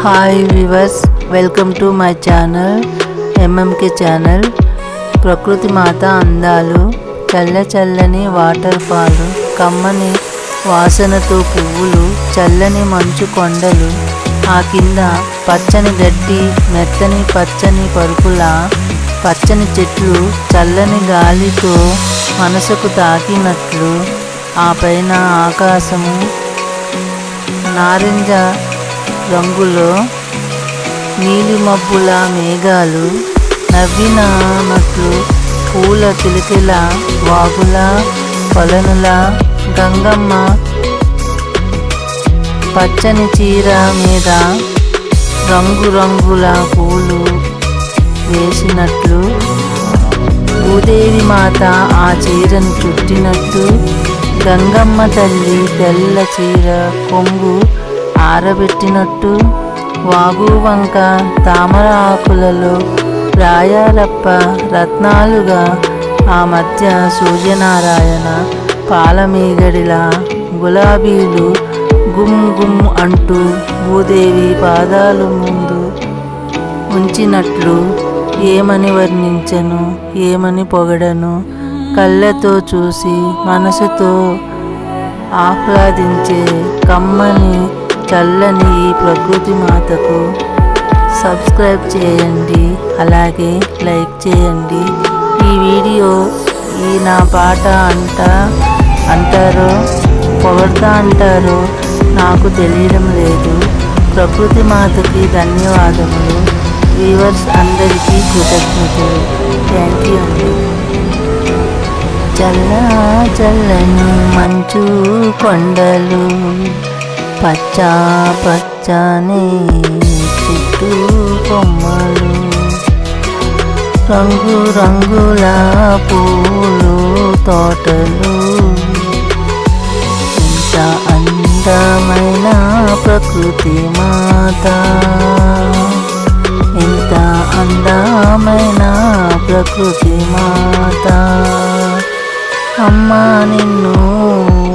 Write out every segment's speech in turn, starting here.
Hi viewers, welcome to my channel MMK channel. ప్రకృతి మాత అందాలు, చల్ల చల్లని వాటర్ ఫాల్, కమ్మని వాసనతో పువ్వులు, చల్లని మంచు కొండలు, ఆ కింద పచ్చని గడ్డి, మెత్తని పచ్చని పరుపుల పచ్చని చెట్లు, చల్లని గాలితో మనసుకు తాకినట్లు, ఆ పైన ఆకాశము నారింజ రంగులో నీలి మబ్బుల మేఘాలు, నవ్వినట్లు పూల కిలకిల వాగుల కొలనుల, గంగమ్మ పచ్చని చీర మీద రంగురంగుల పూలు వేసినట్లు, భూదేవి మాత ఆ చీరను చుట్టినట్టు, గంగమ్మ తల్లి తెల్ల చీర కొంగు ఆరబెట్టినట్టు, వాగు వంక తామర ఆకులలో రాయాలప్ప రత్నాలుగా, ఆ మధ్య సూర్యనారాయణ పాలమీగడిలా గులాబీలు గుమ్ గుమ్ అంటూ భూదేవి పాదాలు ముందు ఉంచినట్లు, ఏమని వర్ణించను, ఏమని పొగడను, కళ్ళతో చూసి మనసుతో ఆహ్లాదించే కమ్మని చల్లని ఈ ప్రకృతి మాతకు సబ్స్క్రైబ్ చేయండి, అలాగే లైక్ చేయండి. ఈ వీడియో ఈ నా పాట అంటారో పొగడతా అంటారో నాకు తెలియడం లేదు. ప్రకృతి మాతకి ధన్యవాదములు. వ్యూవర్స్ అందరికీ కృతజ్ఞతలు. థ్యాంక్ యూ అండి. చల్ల చల్లని మంచు కొండలు, పచ్చ పచ్చని చెట్టు కొమ్మలు, రంగు రంగుల పూలు తోటలు, ఎంత అందమైన ప్రకృతి మాత, ఎంత అందమైన ప్రకృతి మాత. అమ్మా నిన్ను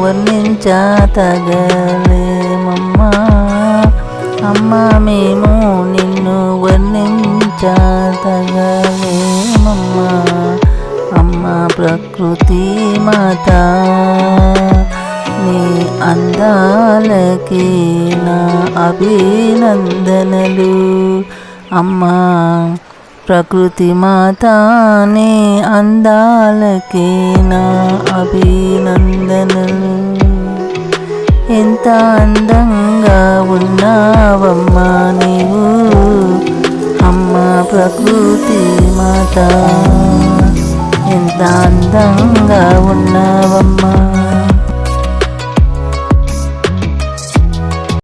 వర్ణించతగలేమమ్మా, అమ్మా మేము నిన్ను వర్ణించతగలేమమ్మా, అమ్మా ప్రకృతి మాత. నీ అందాలకి నా అభినందనలు అమ్మా ప్రకృతి మాత. నీ అందాలకి నా అభినందనలు. ఎంత అందంగా ఉన్నావమ్మా నీవు, అమ్మా ప్రకృతి మాత. ఎంత అందంగా ఉన్నావమ్మా